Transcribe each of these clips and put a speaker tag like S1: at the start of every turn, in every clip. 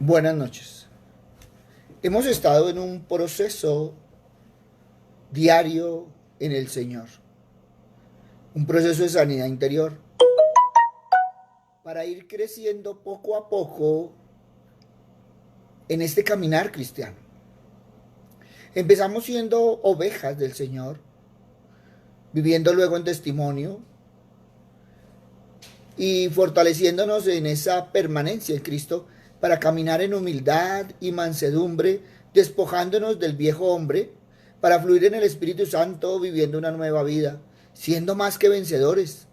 S1: Buenas noches. Hemos estado en un proceso diario en el Señor, un proceso de sanidad interior, para ir creciendo poco a poco en este caminar cristiano. Empezamos siendo ovejas del Señor, viviendo luego en testimonio y fortaleciéndonos en esa permanencia en Cristo para caminar en humildad y mansedumbre, despojándonos del viejo hombre, para fluir en el Espíritu Santo, viviendo una nueva vida, siendo más que vencedores,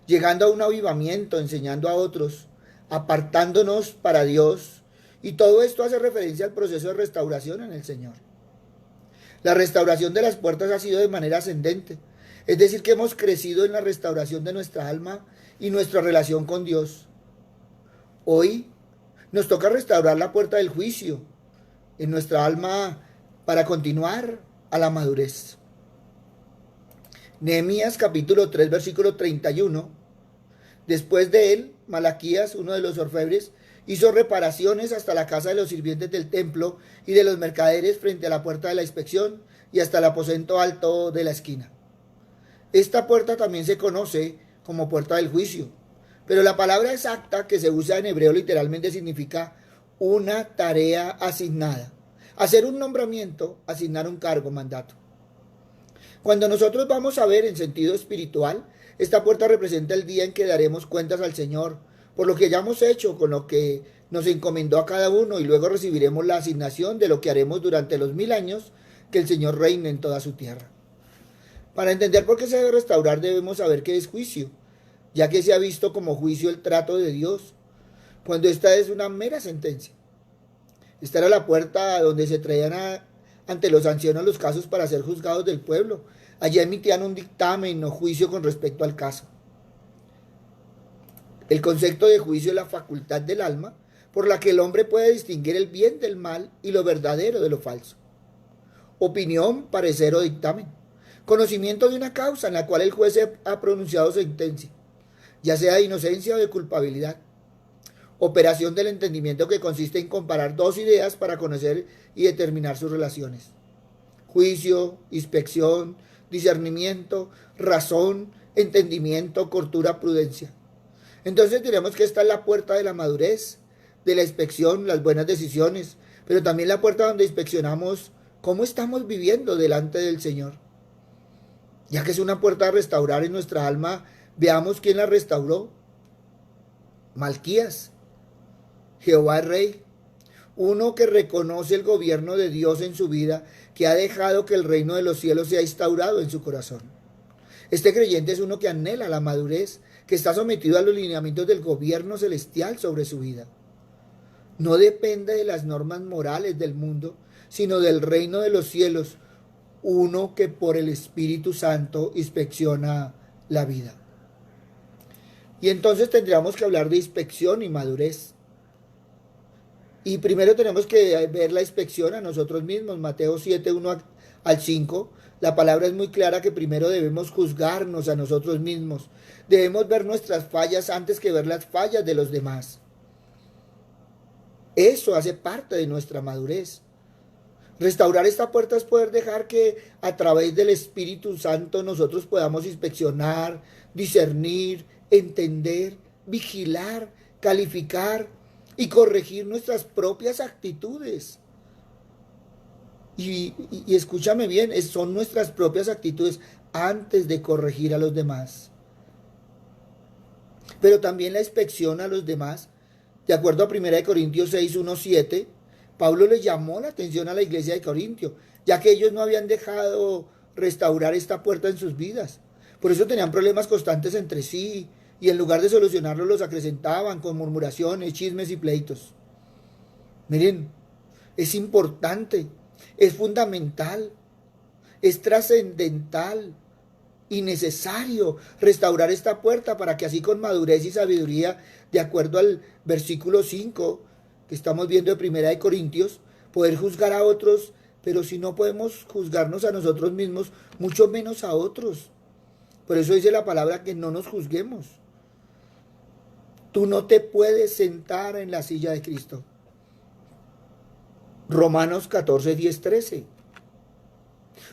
S1: llegando a un avivamiento, enseñando a otros, apartándonos para Dios. Y todo esto hace referencia al proceso de restauración en el Señor. La restauración de las puertas ha sido de manera ascendente, es decir, que hemos crecido en la restauración de nuestra alma y nuestra relación con Dios. Hoy nos toca restaurar la puerta del juicio en nuestra alma para continuar a la madurez. Nehemías capítulo 3 versículo 31. Después de él, Malaquías, uno de los orfebres, hizo reparaciones hasta la casa de los sirvientes del templo y de los mercaderes frente a la puerta de la inspección y hasta el aposento alto de la esquina. Esta puerta también se conoce como puerta del juicio, pero la palabra exacta que se usa en hebreo literalmente significa una tarea asignada, hacer un nombramiento, asignar un cargo, mandato. Cuando nosotros vamos a ver en sentido espiritual, esta puerta representa el día en que daremos cuentas al Señor por lo que hayamos hecho, con lo que nos encomendó a cada uno, y luego recibiremos la asignación de lo que haremos durante los 1000 años que el Señor reine en toda su tierra. Para entender por qué se debe restaurar debemos saber qué es juicio, ya que se ha visto como juicio el trato de Dios, cuando esta es una mera sentencia. Esta era la puerta donde se traían ante los ancianos los casos para ser juzgados del pueblo. Allí emitían un dictamen o juicio con respecto al caso. El concepto de juicio es la facultad del alma por la que el hombre puede distinguir el bien del mal y lo verdadero de lo falso. Opinión, parecer o dictamen. Conocimiento de una causa en la cual el juez ha pronunciado sentencia, ya sea de inocencia o de culpabilidad. Operación del entendimiento, que consiste en comparar dos ideas para conocer y determinar sus relaciones. Juicio, inspección, discernimiento, razón, entendimiento, cordura, prudencia. Entonces diremos que esta es la puerta de la madurez, de la inspección, las buenas decisiones, pero también la puerta donde inspeccionamos cómo estamos viviendo delante del Señor. Ya que es una puerta a restaurar en nuestra alma, veamos quién la restauró. Malquías, Jehová es Rey, uno que reconoce el gobierno de Dios en su vida, que ha dejado que el reino de los cielos sea instaurado en su corazón. Este creyente es uno que anhela la madurez, que está sometido a los lineamientos del gobierno celestial sobre su vida. No depende de las normas morales del mundo, sino del reino de los cielos, uno que por el Espíritu Santo inspecciona la vida. Y entonces tendríamos que hablar de inspección y madurez. Y primero tenemos que ver la inspección a nosotros mismos. Mateo 7, 1 al 5. La palabra es muy clara que primero debemos juzgarnos a nosotros mismos. Debemos ver nuestras fallas antes que ver las fallas de los demás. Eso hace parte de nuestra madurez. Restaurar esta puerta es poder dejar que a través del Espíritu Santo nosotros podamos inspeccionar, discernir, entender, vigilar, calificar y corregir nuestras propias actitudes. Y escúchame bien, son nuestras propias actitudes antes de corregir a los demás. Pero también la inspección a los demás, de acuerdo a 1 Corintios 6, 1, 7, Pablo le llamó la atención a la iglesia de Corintio, ya que ellos no habían dejado restaurar esta puerta en sus vidas. Por eso tenían problemas constantes entre sí, y en lugar de solucionarlos los acrecentaban con murmuraciones, chismes y pleitos. Miren, es importante, es fundamental, es trascendental y necesario restaurar esta puerta para que así con madurez y sabiduría, de acuerdo al versículo 5 que estamos viendo de 1 Corintios, poder juzgar a otros, pero si no podemos juzgarnos a nosotros mismos, mucho menos a otros. Por eso dice la palabra que no nos juzguemos. Tú no te puedes sentar en la silla de Cristo. Romanos 14, 10, 13.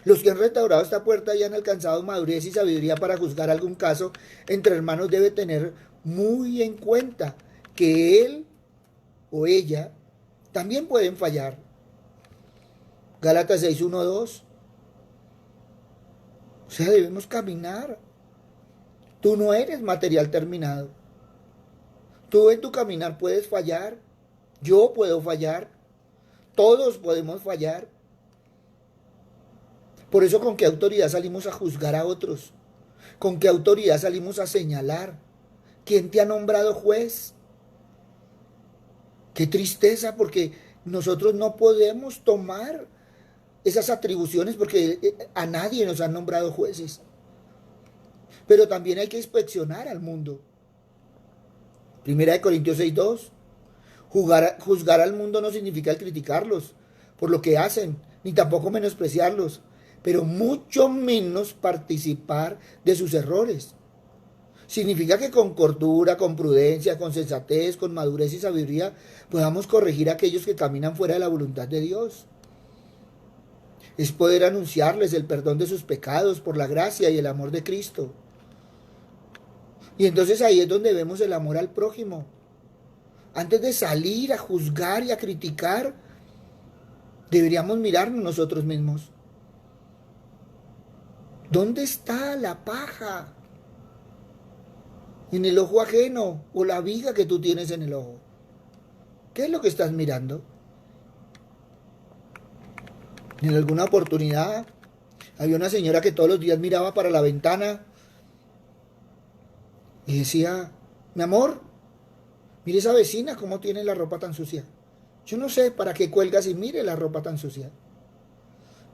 S1: Los que han restaurado esta puerta y han alcanzado madurez y sabiduría para juzgar algún caso entre hermanos debe tener muy en cuenta que él o ella también pueden fallar. Gálatas 6, 1, 2. O sea, debemos caminar. Tú no eres material terminado. Tú en tu caminar puedes fallar. Yo puedo fallar. Todos podemos fallar. Por eso, ¿con qué autoridad salimos a juzgar a otros? ¿Con qué autoridad salimos a señalar? ¿Quién te ha nombrado juez? Qué tristeza, porque nosotros no podemos tomar esas atribuciones porque a nadie nos han nombrado jueces. Pero también hay que inspeccionar al mundo. Primera de Corintios 6:2. Juzgar al mundo no significa el criticarlos por lo que hacen, ni tampoco menospreciarlos, pero mucho menos participar de sus errores. Significa que con cordura, con prudencia, con sensatez, con madurez y sabiduría podamos corregir a aquellos que caminan fuera de la voluntad de Dios. Es poder anunciarles el perdón de sus pecados por la gracia y el amor de Cristo. Y entonces ahí es donde vemos el amor al prójimo. Antes de salir a juzgar y a criticar, deberíamos mirarnos nosotros mismos. ¿Dónde está la paja? ¿En el ojo ajeno o la viga que tú tienes en el ojo? ¿Qué es lo que estás mirando? En alguna oportunidad había una señora que todos los días miraba para la ventana y decía: mi amor, mire esa vecina cómo tiene la ropa tan sucia. Yo no sé para qué cuelgas y mire la ropa tan sucia.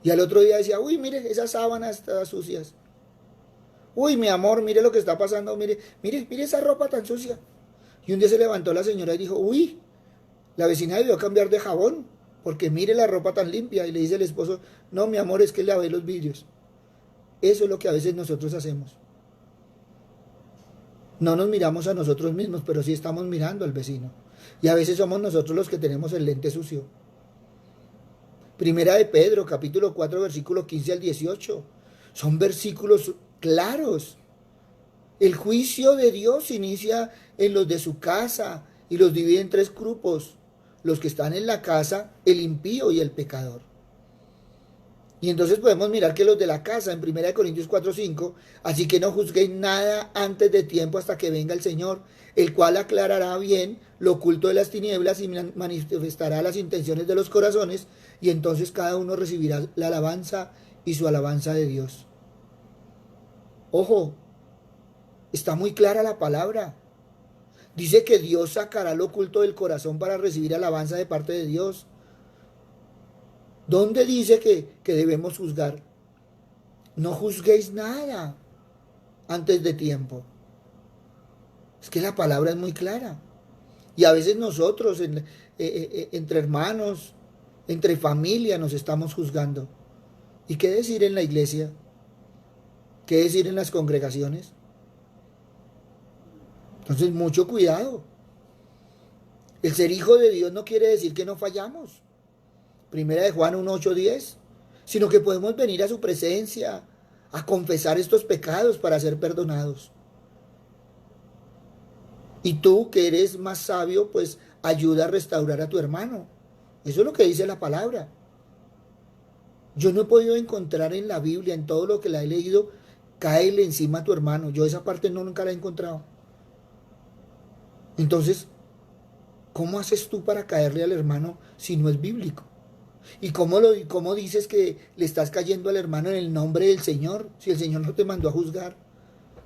S1: Y al otro día decía: uy, mire esas sábanas todas sucias. Uy, mi amor, mire lo que está pasando, mire esa ropa tan sucia. Y un día se levantó la señora y dijo: uy, la vecina debió cambiar de jabón, porque mire la ropa tan limpia. Y le dice el esposo: no, mi amor, es que lavé los vidrios. Eso es lo que a veces nosotros hacemos. No nos miramos a nosotros mismos, pero sí estamos mirando al vecino. Y a veces somos nosotros los que tenemos el lente sucio. Primera de Pedro, capítulo 4, versículo 15 al 18. Son versículos claros. El juicio de Dios inicia en los de su casa y los divide en tres grupos: los que están en la casa, el impío y el pecador. Y entonces podemos mirar que los de la casa, en 1 Corintios 4:5, así que no juzguéis nada antes de tiempo hasta que venga el Señor, el cual aclarará bien lo oculto de las tinieblas y manifestará las intenciones de los corazones, y entonces cada uno recibirá la alabanza y su alabanza de Dios. Ojo, está muy clara la palabra. Dice que Dios sacará lo oculto del corazón para recibir alabanza de parte de Dios. ¿Dónde dice que debemos juzgar? No juzguéis nada antes de tiempo. Es que la palabra es muy clara. Y a veces nosotros, entre hermanos, entre familia, nos estamos juzgando. ¿Y qué decir en la iglesia? ¿Qué decir en las congregaciones? Entonces, mucho cuidado. El ser hijo de Dios no quiere decir que no fallamos. Primera de Juan 1, 8, 10. Sino que podemos venir a su presencia a confesar estos pecados para ser perdonados. Y tú, que eres más sabio, pues ayuda a restaurar a tu hermano. Eso es lo que dice la palabra. Yo no he podido encontrar en la Biblia, en todo lo que la he leído, cáele encima a tu hermano. Yo esa parte nunca la he encontrado. Entonces, ¿cómo haces tú para caerle al hermano si no es bíblico? ¿Y cómo dices que le estás cayendo al hermano en el nombre del Señor, si el Señor no te mandó a juzgar?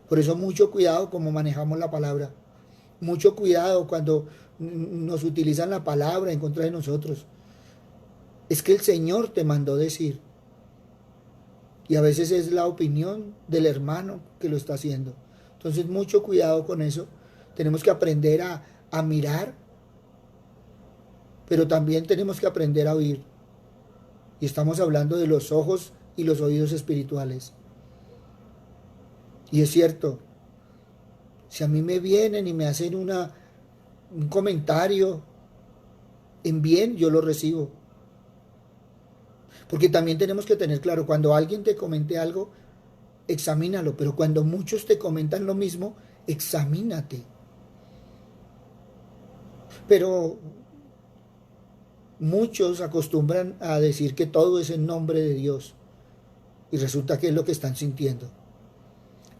S1: Por eso mucho cuidado cómo manejamos la palabra. Mucho cuidado cuando nos utilizan la palabra en contra de nosotros. Es que el Señor te mandó decir. Y a veces es la opinión del hermano que lo está haciendo. Entonces mucho cuidado con eso. Tenemos que aprender a mirar, pero también tenemos que aprender a oír. Y estamos hablando de los ojos y los oídos espirituales. Y es cierto, si a mí me vienen y me hacen un comentario en bien, yo lo recibo. Porque también tenemos que tener claro, cuando alguien te comente algo, examínalo, pero cuando muchos te comentan lo mismo, examínate. Pero muchos acostumbran a decir que todo es en nombre de Dios y resulta que es lo que están sintiendo.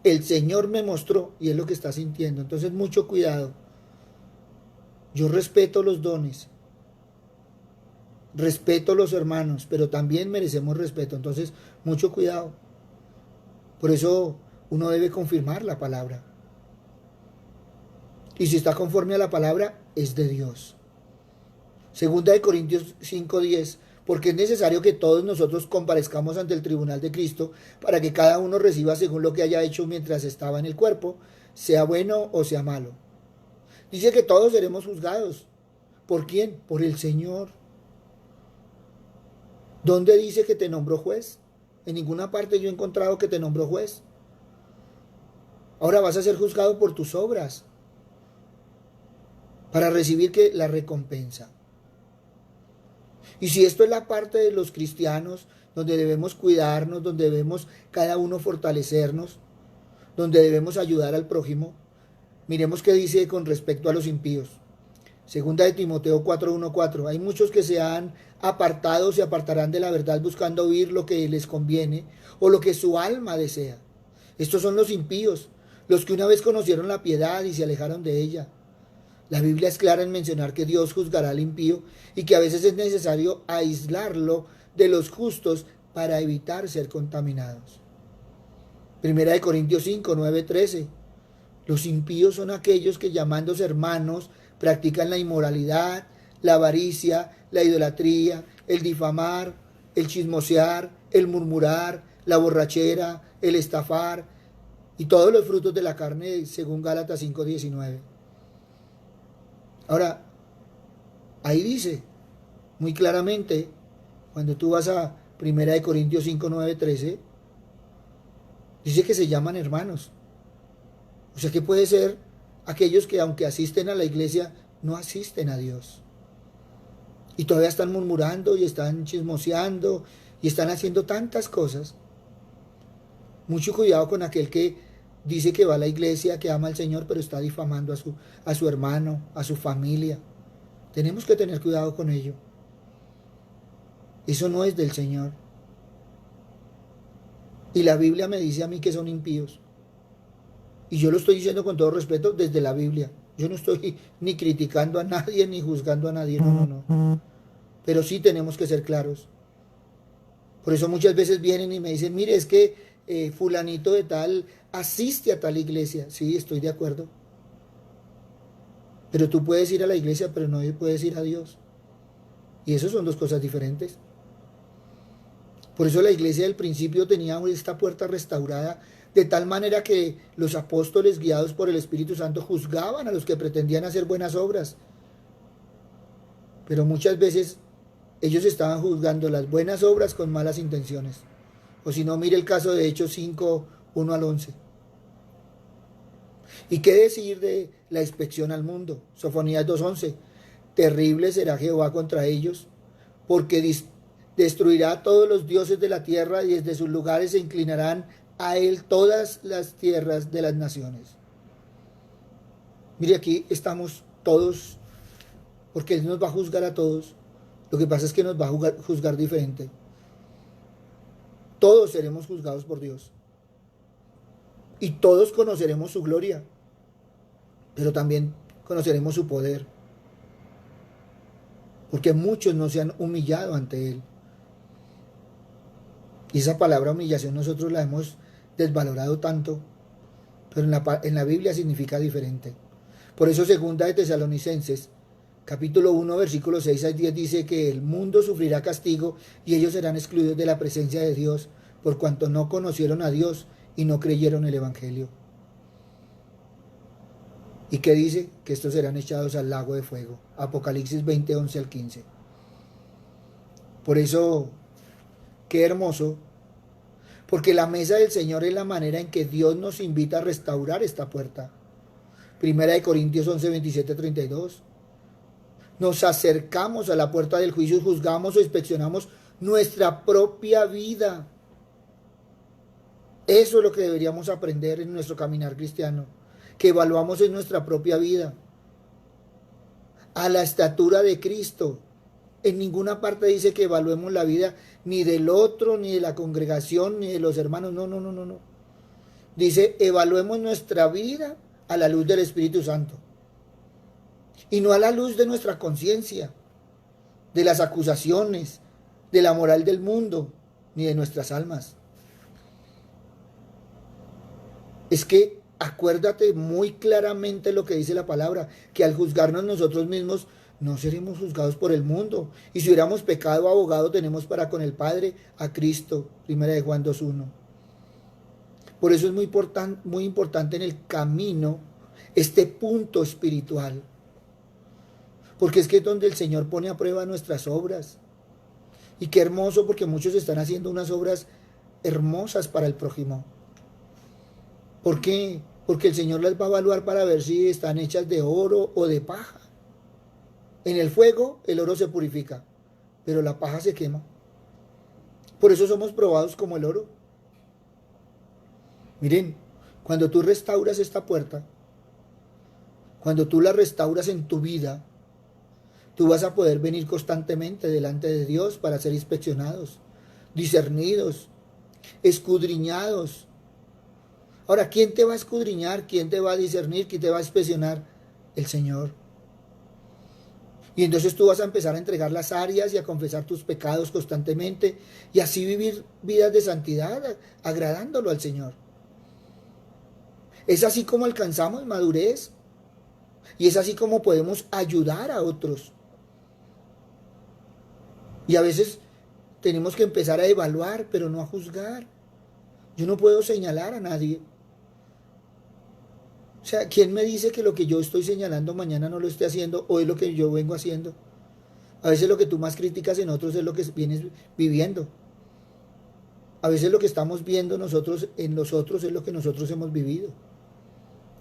S1: El Señor me mostró y es lo que está sintiendo. Entonces, mucho cuidado. Yo respeto los dones, respeto los hermanos, pero también merecemos respeto. Entonces, mucho cuidado. Por eso uno debe confirmar la palabra. Y si está conforme a la palabra, es de Dios. Segunda de Corintios 5:10, porque es necesario que todos nosotros comparezcamos ante el tribunal de Cristo para que cada uno reciba según lo que haya hecho mientras estaba en el cuerpo, sea bueno o sea malo. Dice que todos seremos juzgados. ¿Por quién? Por el Señor. ¿Dónde dice que te nombró juez? En ninguna parte yo he encontrado que te nombró juez. Ahora vas a ser juzgado por tus obras para recibir la recompensa. Y si esto es la parte de los cristianos, donde debemos cuidarnos, donde debemos cada uno fortalecernos, donde debemos ayudar al prójimo, miremos qué dice con respecto a los impíos. Segunda de Timoteo 4:1-4. Hay muchos que se han apartado, se apartarán de la verdad buscando oír lo que les conviene o lo que su alma desea. Estos son los impíos, los que una vez conocieron la piedad y se alejaron de ella. La Biblia es clara en mencionar que Dios juzgará al impío y que a veces es necesario aislarlo de los justos para evitar ser contaminados. Primera de Corintios 5:9-13. Los impíos son aquellos que llamándose hermanos practican la inmoralidad, la avaricia, la idolatría, el difamar, el chismosear, el murmurar, la borrachera, el estafar y todos los frutos de la carne según Gálatas 5:19. Ahora, ahí dice muy claramente, cuando tú vas a 1 Corintios 5:9-13, dice que se llaman hermanos. O sea que puede ser aquellos que aunque asisten a la iglesia, no asisten a Dios. Y todavía están murmurando y están chismoseando y están haciendo tantas cosas. Mucho cuidado con aquel que dice que va a la iglesia, que ama al Señor, pero está difamando a su hermano, a su familia. Tenemos que tener cuidado con ello. Eso no es del Señor. Y la Biblia me dice a mí que son impíos. Y yo lo estoy diciendo con todo respeto desde la Biblia. Yo no estoy ni criticando a nadie, ni juzgando a nadie. No, no, no. Pero sí tenemos que ser claros. Por eso muchas veces vienen y me dicen, mire, es que fulanito de tal asiste a tal iglesia. Sí, estoy de acuerdo. Pero tú puedes ir a la iglesia, pero no puedes ir a Dios. Y eso son dos cosas diferentes. Por eso la iglesia del principio tenía esta puerta restaurada, de tal manera que los apóstoles, guiados por el Espíritu Santo, juzgaban a los que pretendían hacer buenas obras. Pero muchas veces ellos estaban juzgando las buenas obras con malas intenciones. O si no, mire el caso de Hechos 5:1-11. ¿Y qué decir de la inspección al mundo? Sofonías 2:11. Terrible será Jehová contra ellos, porque destruirá a todos los dioses de la tierra y desde sus lugares se inclinarán a él todas las tierras de las naciones. Mire, aquí estamos todos, porque él nos va a juzgar a todos. Lo que pasa es que nos va a juzgar diferente. Todos seremos juzgados por Dios. Y todos conoceremos su gloria. Pero también conoceremos su poder. Porque muchos no se han humillado ante Él. Y esa palabra humillación nosotros la hemos desvalorado tanto. Pero en la Biblia significa diferente. Por eso segunda de Tesalonicenses, capítulo 1, versículos 6-10 dice que el mundo sufrirá castigo y ellos serán excluidos de la presencia de Dios por cuanto no conocieron a Dios y no creyeron el Evangelio. ¿Y qué dice? Que estos serán echados al lago de fuego. Apocalipsis 20:11-15. Por eso, qué hermoso, porque la mesa del Señor es la manera en que Dios nos invita a restaurar esta puerta. Primera de Corintios 11:27-32. Nos acercamos a la puerta del juicio, juzgamos o inspeccionamos nuestra propia vida. Eso es lo que deberíamos aprender en nuestro caminar cristiano, que evaluamos en nuestra propia vida, a la estatura de Cristo. En ninguna parte dice que evaluemos la vida ni del otro, ni de la congregación, ni de los hermanos. No, no, no, no, no. Dice, evaluemos nuestra vida a la luz del Espíritu Santo. Y no a la luz de nuestra conciencia, de las acusaciones, de la moral del mundo, ni de nuestras almas. Es que acuérdate muy claramente lo que dice la palabra, que al juzgarnos nosotros mismos, no seremos juzgados por el mundo. Y si hubiéramos pecado, abogado tenemos para con el Padre, a Cristo. Primera de Juan 2:1. Por eso es muy importante en el camino este punto espiritual. Porque es que es donde el Señor pone a prueba nuestras obras. Y qué hermoso, porque muchos están haciendo unas obras hermosas para el prójimo. ¿Por qué? Porque el Señor las va a evaluar para ver si están hechas de oro o de paja. En el fuego el oro se purifica, pero la paja se quema. Por eso somos probados como el oro. Miren, cuando tú restauras esta puerta, cuando tú la restauras en tu vida, tú vas a poder venir constantemente delante de Dios para ser inspeccionados, discernidos, escudriñados. Ahora, ¿quién te va a escudriñar? ¿Quién te va a discernir? ¿Quién te va a inspeccionar? El Señor. Y entonces tú vas a empezar a entregar las áreas y a confesar tus pecados constantemente y así vivir vidas de santidad, agradándolo al Señor. Es así como alcanzamos madurez y es así como podemos ayudar a otros. Y a veces tenemos que empezar a evaluar, pero no a juzgar. Yo no puedo señalar a nadie. O sea, ¿quién me dice que lo que yo estoy señalando mañana no lo esté haciendo o es lo que yo vengo haciendo? A veces lo que tú más criticas en otros es lo que vienes viviendo. A veces lo que estamos viendo nosotros en los otros es lo que nosotros hemos vivido.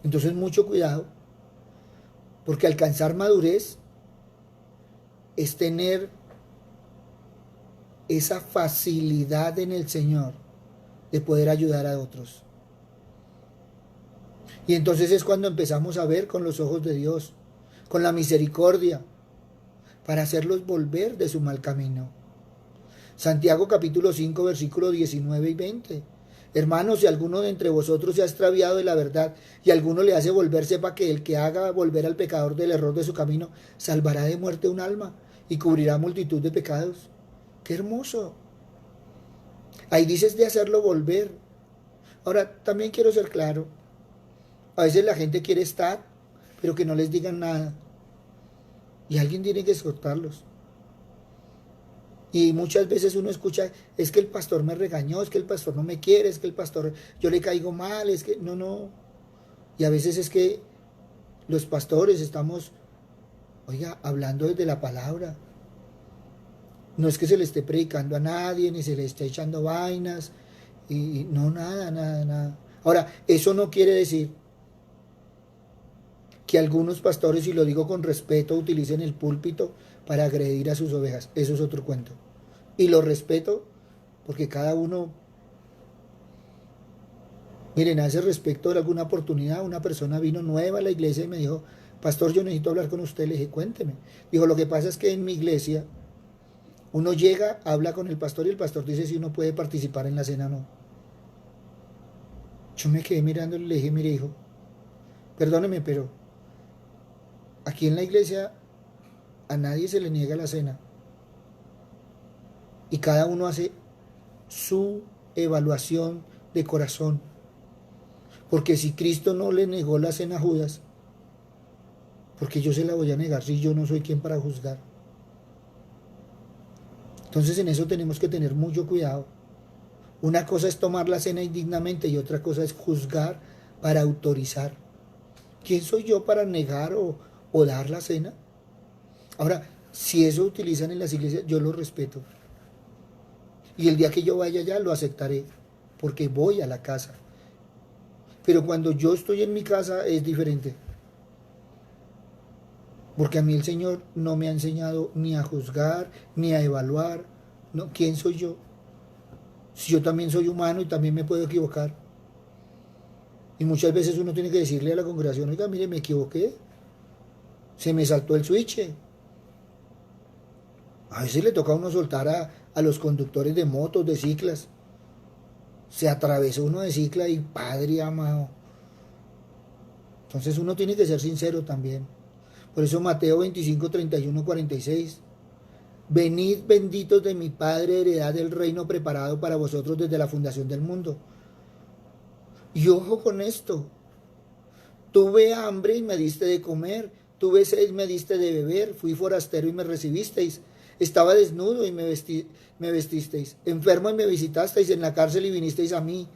S1: Entonces mucho cuidado, porque alcanzar madurez es tener esa facilidad en el Señor de poder ayudar a otros. Y entonces es cuando empezamos a ver con los ojos de Dios, con la misericordia, para hacerlos volver de su mal camino. Santiago capítulo 5, versículos 19 y 20. Hermanos, si alguno de entre vosotros se ha extraviado de la verdad y alguno le hace volver, sepa que el que haga volver al pecador del error de su camino, salvará de muerte un alma y cubrirá multitud de pecados. ¡Qué hermoso! Ahí dices de hacerlo volver. Ahora, también quiero ser claro. A veces la gente quiere estar, pero que no les digan nada. Y alguien tiene que exhortarlos. Y muchas veces uno escucha, es que el pastor me regañó, es que el pastor no me quiere, es que el pastor, yo le caigo mal, es que, no. Y a veces es que los pastores estamos, oiga, hablando desde la palabra. No es que se le esté predicando a nadie, ni se le esté echando vainas, y no, nada. Ahora, eso no quiere decir que algunos pastores, y lo digo con respeto, utilicen el púlpito para agredir a sus ovejas. Eso es otro cuento. Y lo respeto porque cada uno... Miren, a ese respecto, de alguna oportunidad, una persona vino nueva a la iglesia y me dijo, pastor, yo necesito hablar con usted. Le dije, cuénteme. Dijo, lo que pasa es que en mi iglesia uno llega, habla con el pastor y el pastor dice si uno puede participar en la cena o no. Yo me quedé mirándole y le dije, mire hijo, perdóneme, pero aquí en la iglesia a nadie se le niega la cena. Y cada uno hace su evaluación de corazón. Porque si Cristo no le negó la cena a Judas, ¿por qué yo se la voy a negar si yo no soy quien para juzgar? Entonces en eso tenemos que tener mucho cuidado. Una cosa es tomar la cena indignamente y otra cosa es juzgar para autorizar. ¿Quién soy yo para negar o dar la cena? Ahora, si eso utilizan en las iglesias, yo lo respeto. Y el día que yo vaya allá lo aceptaré, porque voy a la casa. Pero cuando yo estoy en mi casa es diferente. Porque a mí el Señor no me ha enseñado ni a juzgar, ni a evaluar, No, ¿quién soy yo? Si yo también soy humano y también me puedo equivocar. Y muchas veces uno tiene que decirle a la congregación, oiga, mire, me equivoqué, se me saltó el switch. A veces le toca a uno soltar a los conductores de motos, de ciclas. Se atravesó uno de cicla y padre amado. Entonces uno tiene que ser sincero también. Por eso Mateo 25, 31, 46. Venid benditos de mi Padre, heredad del reino preparado para vosotros desde la fundación del mundo. Y ojo con esto. Tuve hambre y me diste de comer. Tuve sed y me diste de beber. Fui forastero y me recibisteis. Estaba desnudo y me vestisteis. Enfermo y me visitasteis. En la cárcel y vinisteis a mí.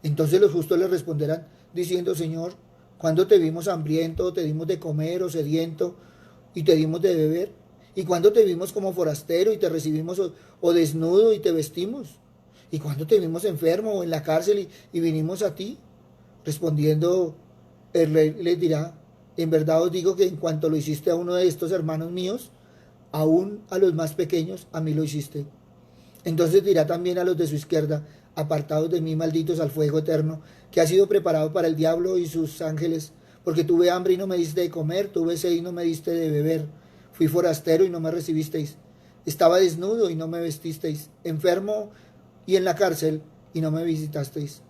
S1: Entonces los justos le responderán diciendo, Señor, ¿cuándo te vimos hambriento, te dimos de comer o sediento y te dimos de beber? ¿Y cuándo te vimos como forastero y te recibimos o desnudo y te vestimos? ¿Y cuándo te vimos enfermo o en la cárcel y vinimos a ti? Respondiendo, el rey les dirá, en verdad os digo que en cuanto lo hiciste a uno de estos hermanos míos, aún a los más pequeños, a mí lo hiciste. Entonces dirá también a los de su izquierda, apartados de mí, malditos al fuego eterno, que ha sido preparado para el diablo y sus ángeles, porque tuve hambre y no me diste de comer, tuve sed y no me diste de beber, fui forastero y no me recibisteis, estaba desnudo y no me vestisteis, enfermo y en la cárcel y no me visitasteis.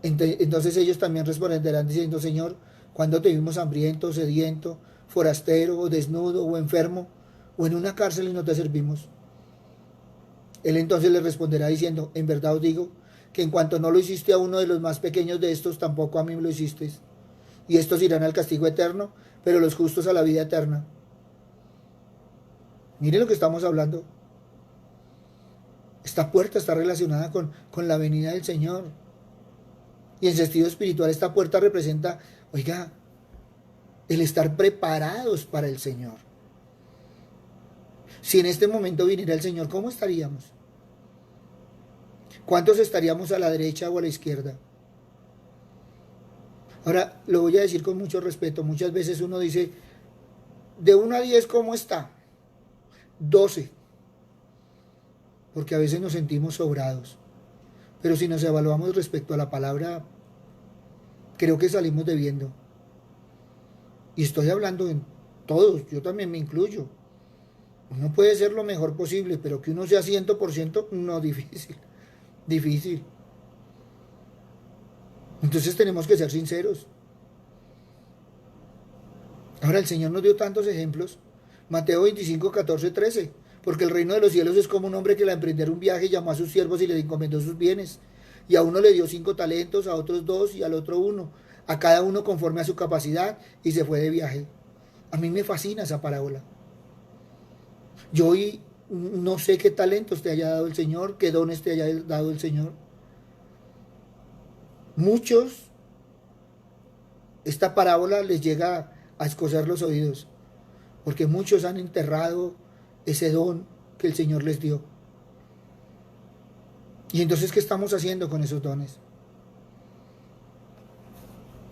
S1: Entonces ellos también responderán diciendo, Señor, ¿cuándo te vimos hambriento, sediento, forastero, o desnudo, o enfermo, o en una cárcel y no te servimos? Él entonces le responderá diciendo, en verdad os digo, que en cuanto no lo hiciste a uno de los más pequeños de estos, tampoco a mí me lo hicisteis. Y estos irán al castigo eterno, pero los justos a la vida eterna. Miren lo que estamos hablando. Esta puerta está relacionada con la venida del Señor. Y en sentido espiritual esta puerta representa, oiga, el estar preparados para el Señor. Si en este momento viniera el Señor, ¿cómo estaríamos? ¿Cuántos estaríamos a la derecha o a la izquierda? Ahora, lo voy a decir con mucho respeto. Muchas veces uno dice, de 1 a 10, ¿cómo está? 12. Porque a veces nos sentimos sobrados. Pero si nos evaluamos respecto a la palabra, creo que salimos debiendo. Y estoy hablando en todos, yo también me incluyo. Uno puede ser lo mejor posible, pero que uno sea 100%, no, difícil. Difícil. Entonces tenemos que ser sinceros. Ahora el Señor nos dio tantos ejemplos. Mateo 25, 14, 13. Porque el reino de los cielos es como un hombre que al emprender un viaje llamó a sus siervos y les encomendó sus bienes. Y a uno le dio 5 talentos, a otros 2 y al otro 1. A cada uno conforme a su capacidad y se fue de viaje. A mí me fascina esa parábola. Yo hoy no sé qué talentos te haya dado el Señor, qué dones te haya dado el Señor. Muchos, esta parábola les llega a escocer los oídos, porque muchos han enterrado ese don que el Señor les dio. Y entonces, ¿qué estamos haciendo con esos dones?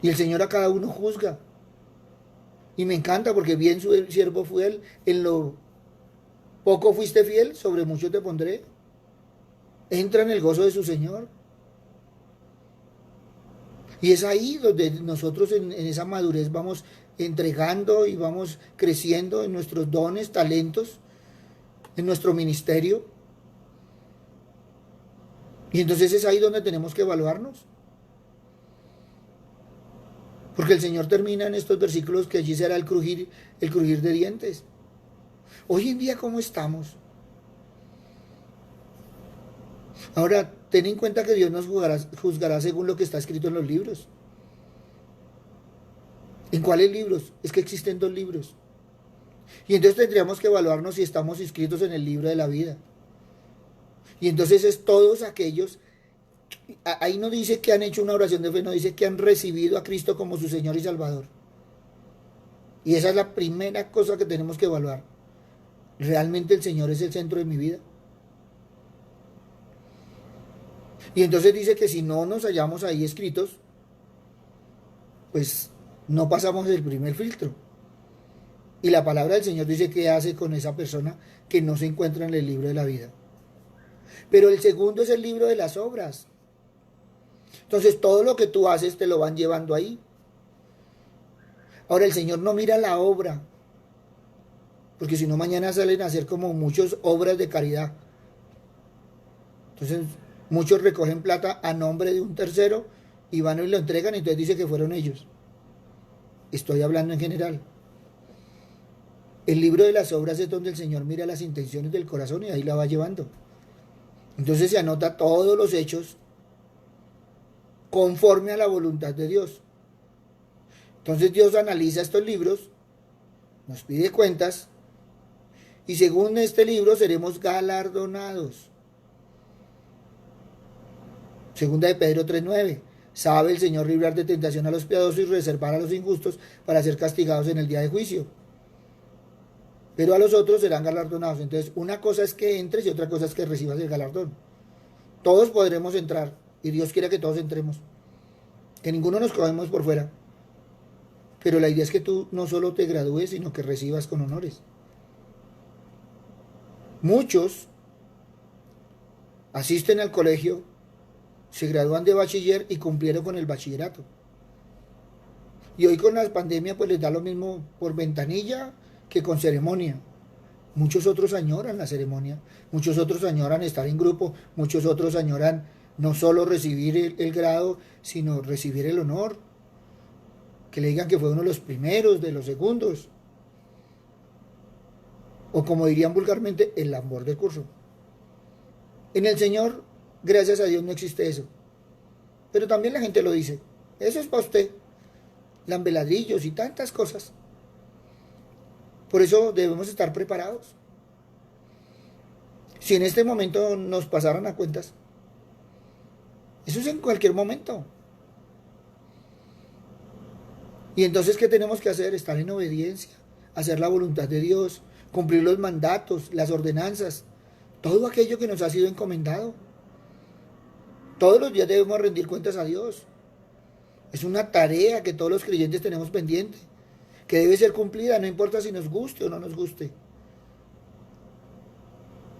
S1: Y el Señor a cada uno juzga. Y me encanta porque bien su siervo fiel, en lo poco fuiste fiel, sobre mucho te pondré. Entra en el gozo de su Señor. Y es ahí donde nosotros en esa madurez vamos entregando y vamos creciendo en nuestros dones, talentos, en nuestro ministerio. Y entonces es ahí donde tenemos que evaluarnos. Porque el Señor termina en estos versículos que allí será el crujir de dientes. Hoy en día, ¿cómo estamos? Ahora, ten en cuenta que Dios nos juzgará según lo que está escrito en los libros. ¿En cuáles libros? Es que existen 2 libros. Y entonces tendríamos que evaluarnos si estamos inscritos en el libro de la vida. Y entonces es todos aquellos, ahí no dice que han hecho una oración de fe, no dice que han recibido a Cristo como su Señor y Salvador. Y esa es la primera cosa que tenemos que evaluar. ¿Realmente el Señor es el centro de mi vida? Y entonces dice que si no nos hallamos ahí escritos, pues no pasamos el primer filtro. Y la palabra del Señor dice qué hace con esa persona que no se encuentra en el libro de la vida. Pero el segundo es el libro de las obras. Entonces todo lo que tú haces te lo van llevando ahí. Ahora el Señor no mira la obra, porque si no mañana salen a hacer como muchas obras de caridad. Entonces muchos recogen plata a nombre de un tercero y van y lo entregan y entonces dice que fueron ellos. Estoy hablando en general. El libro de las obras es donde el Señor mira las intenciones del corazón y ahí la va llevando. Entonces se anota todos los hechos conforme a la voluntad de Dios. Entonces Dios analiza estos libros, nos pide cuentas y según este libro seremos galardonados. Segunda de Pedro 3:9. Sabe el Señor librar de tentación a los piadosos y reservar a los injustos para ser castigados en el día de juicio. Pero a los otros serán galardonados. Entonces, una cosa es que entres y otra cosa es que recibas el galardón. Todos podremos entrar y Dios quiere que todos entremos. Que ninguno nos cogemos por fuera. Pero la idea es que tú no solo te gradúes, sino que recibas con honores. Muchos asisten al colegio, se gradúan de bachiller y cumplieron con el bachillerato. Y hoy con la pandemia pues les da lo mismo por ventanilla que con ceremonia. Muchos otros añoran la ceremonia, muchos otros añoran estar en grupo, muchos otros añoran no solo recibir el grado, sino recibir el honor. Que le digan que fue uno de los primeros, de los segundos. O como dirían vulgarmente, el lambor del curso. En el Señor, gracias a Dios, no existe eso. Pero también la gente lo dice. Eso es para usted. Lambeladrillos y tantas cosas. Por eso debemos estar preparados. Si en este momento nos pasaran a cuentas, eso es en cualquier momento. Y entonces, ¿qué tenemos que hacer? Estar en obediencia, hacer la voluntad de Dios, cumplir los mandatos, las ordenanzas, todo aquello que nos ha sido encomendado. Todos los días debemos rendir cuentas a Dios. Es una tarea que todos los creyentes tenemos pendiente, que debe ser cumplida, no importa si nos guste o no nos guste.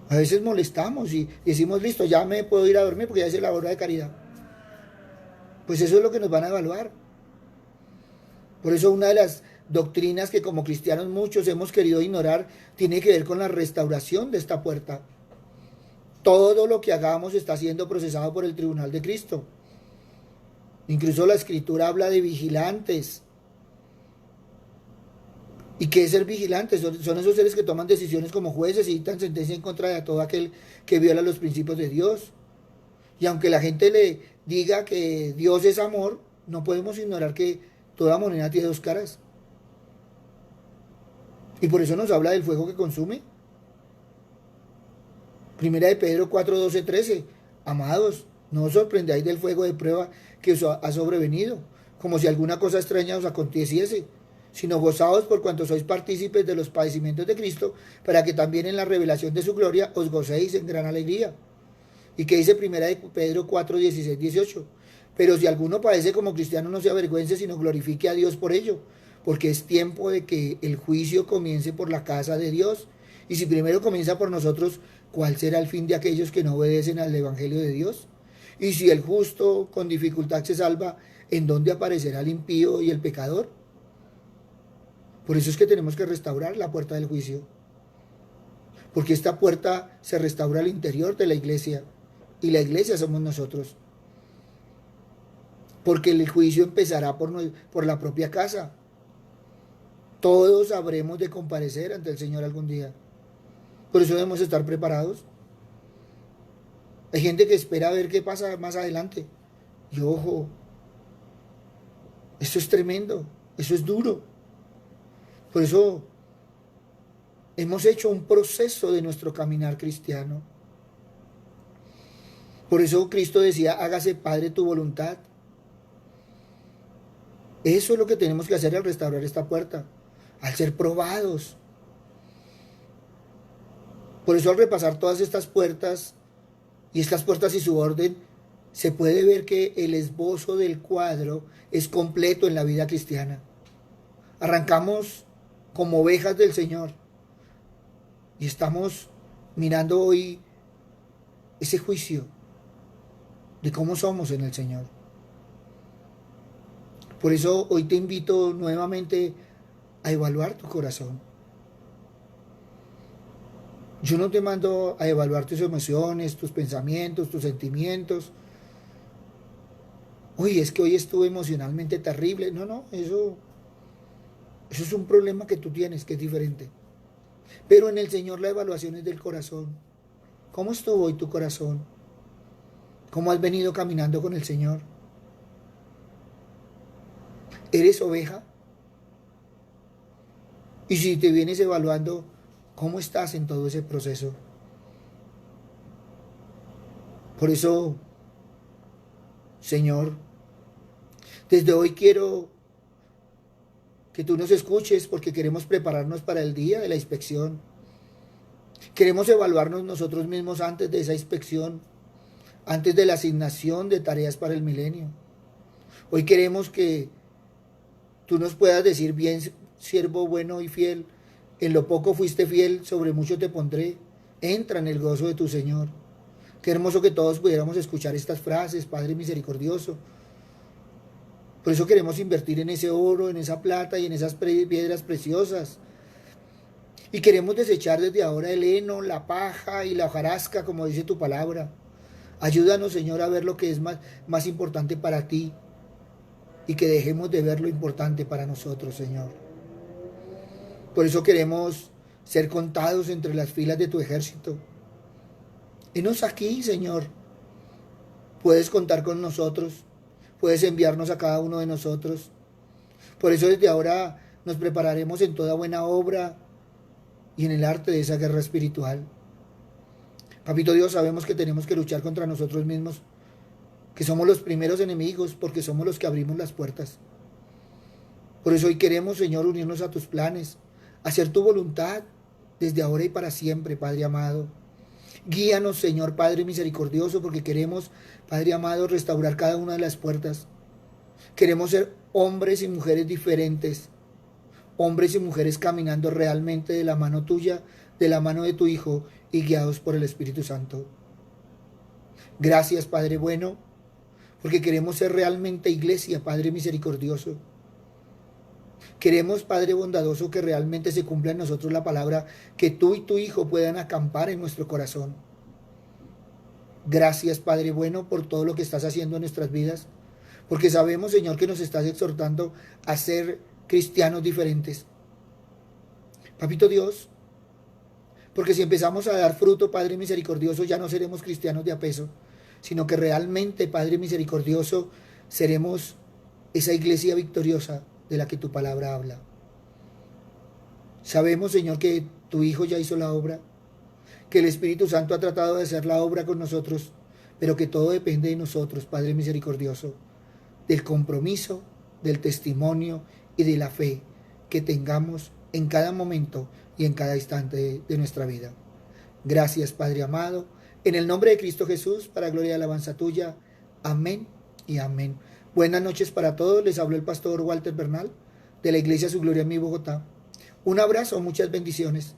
S1: A veces molestamos y decimos, listo, ya me puedo ir a dormir porque ya es la hora de caridad. Pues eso es lo que nos van a evaluar. Por eso una de las doctrinas que como cristianos muchos hemos querido ignorar tiene que ver con la restauración de esta puerta. Todo lo que hagamos está siendo procesado por el tribunal de Cristo. Incluso la Escritura habla de vigilantes. ¿Y qué es ser vigilantes? Son esos seres que toman decisiones como jueces y dictan sentencia en contra de todo aquel que viola los principios de Dios. Y aunque la gente le diga que Dios es amor, no podemos ignorar que toda moneda tiene dos caras. Y por eso nos habla del fuego que consume. Primera de Pedro 4, 12, 13. Amados, no os sorprendáis del fuego de prueba que os ha sobrevenido, como si alguna cosa extraña os aconteciese, sino gozaos por cuanto sois partícipes de los padecimientos de Cristo, para que también en la revelación de su gloria os gocéis en gran alegría. Y que dice Primera de Pedro 4, 16, 18. Pero si alguno padece como cristiano, no se avergüence, sino glorifique a Dios por ello, porque es tiempo de que el juicio comience por la casa de Dios. Y si primero comienza por nosotros, ¿cuál será el fin de aquellos que no obedecen al Evangelio de Dios? Y si el justo con dificultad se salva, ¿en dónde aparecerá el impío y el pecador? Por eso es que tenemos que restaurar la puerta del juicio. Porque esta puerta se restaura al interior de la iglesia. Y la iglesia somos nosotros. Porque el juicio empezará por la propia casa. Todos habremos de comparecer ante el Señor algún día. Por eso debemos estar preparados. Hay gente que espera a ver qué pasa más adelante. Y ojo, esto es tremendo, eso es duro. Por eso hemos hecho un proceso de nuestro caminar cristiano. Por eso Cristo decía, hágase Padre tu voluntad. Eso es lo que tenemos que hacer al restaurar esta puerta, al ser probados. Por eso al repasar todas estas puertas y su orden, se puede ver que el esbozo del cuadro es completo en la vida cristiana. Arrancamos como ovejas del Señor y estamos mirando hoy ese juicio de cómo somos en el Señor. Por eso hoy te invito nuevamente a evaluar tu corazón. Yo no te mando a evaluar tus emociones, tus pensamientos, tus sentimientos. Uy, es que hoy estuve emocionalmente terrible. No, eso es un problema que tú tienes, que es diferente. Pero en el Señor la evaluación es del corazón. ¿Cómo estuvo hoy tu corazón? ¿Cómo has venido caminando con el Señor? ¿Eres oveja? Y si te vienes evaluando, ¿cómo estás en todo ese proceso? Por eso, Señor, desde hoy quiero que tú nos escuches porque queremos prepararnos para el día de la inspección. Queremos evaluarnos nosotros mismos antes de esa inspección, antes de la asignación de tareas para el milenio. Hoy queremos que tú nos puedas decir: bien, siervo bueno y fiel, en lo poco fuiste fiel, sobre mucho te pondré. Entra en el gozo de tu Señor. Qué hermoso que todos pudiéramos escuchar estas frases, Padre misericordioso. Por eso queremos invertir en ese oro, en esa plata y en esas piedras preciosas. Y queremos desechar desde ahora el heno, la paja y la hojarasca, como dice tu palabra. Ayúdanos, Señor, a ver lo que es más importante para ti y que dejemos de ver lo importante para nosotros, Señor. Por eso queremos ser contados entre las filas de tu ejército. Henos aquí, Señor. Puedes contar con nosotros. Puedes enviarnos a cada uno de nosotros. Por eso desde ahora nos prepararemos en toda buena obra y en el arte de esa guerra espiritual. Papito Dios, sabemos que tenemos que luchar contra nosotros mismos, que somos los primeros enemigos porque somos los que abrimos las puertas. Por eso hoy queremos, Señor, unirnos a tus planes, hacer tu voluntad desde ahora y para siempre, Padre amado. Guíanos, Señor Padre misericordioso, porque queremos, Padre amado, restaurar cada una de las puertas. Queremos ser hombres y mujeres diferentes, hombres y mujeres caminando realmente de la mano tuya, de la mano de tu Hijo y guiados por el Espíritu Santo. Gracias, Padre bueno, porque queremos ser realmente iglesia, Padre misericordioso. Queremos, Padre bondadoso, que realmente se cumpla en nosotros la palabra, que tú y tu Hijo puedan acampar en nuestro corazón. Gracias, Padre bueno, por todo lo que estás haciendo en nuestras vidas, porque sabemos, Señor, que nos estás exhortando a ser cristianos diferentes. Papito Dios, porque si empezamos a dar fruto, Padre misericordioso, ya no seremos cristianos de a peso, sino que realmente, Padre misericordioso, seremos esa iglesia victoriosa de la que tu palabra habla. Sabemos, Señor, que tu Hijo ya hizo la obra, que el Espíritu Santo ha tratado de hacer la obra con nosotros, pero que todo depende de nosotros, Padre misericordioso, del compromiso, del testimonio y de la fe que tengamos en cada momento y en cada instante de nuestra vida. Gracias, Padre amado, en el nombre de Cristo Jesús, para gloria y alabanza tuya. Amén y amén. Buenas noches para todos, les habló el pastor Walter Bernal, de la Iglesia Su Gloria en mi Bogotá. Un abrazo, muchas bendiciones,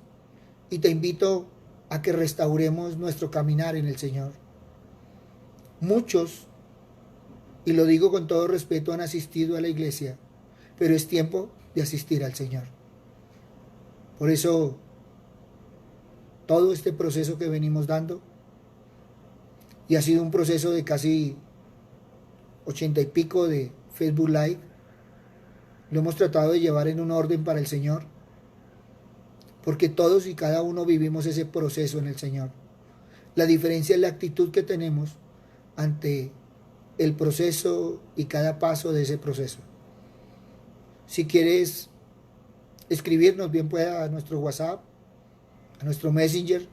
S1: y te invito a que restauremos nuestro caminar en el Señor. Muchos, y lo digo con todo respeto, han asistido a la iglesia, pero es tiempo de asistir al Señor. Por eso, todo este proceso que venimos dando, y ha sido un proceso de casi 80 y pico de Facebook Live, lo hemos tratado de llevar en un orden para el Señor, porque todos y cada uno vivimos ese proceso en el Señor. La diferencia es la actitud que tenemos ante el proceso y cada paso de ese proceso. Si quieres escribirnos, bien pueda a nuestro WhatsApp, a nuestro Messenger,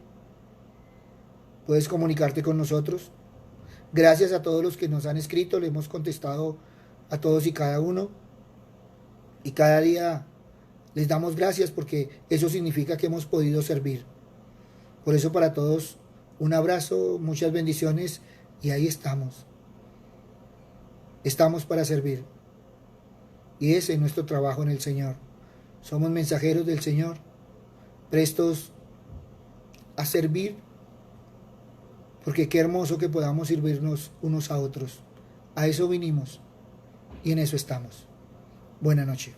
S1: puedes comunicarte con nosotros. Gracias a todos los que nos han escrito, le hemos contestado a todos y cada uno, y cada día les damos gracias porque eso significa que hemos podido servir. Por eso para todos un abrazo, muchas bendiciones, y ahí estamos. Estamos para servir, y ese es nuestro trabajo en el Señor. Somos mensajeros del Señor, prestos a servir, porque qué hermoso que podamos servirnos unos a otros. A eso vinimos y en eso estamos. Buena noche.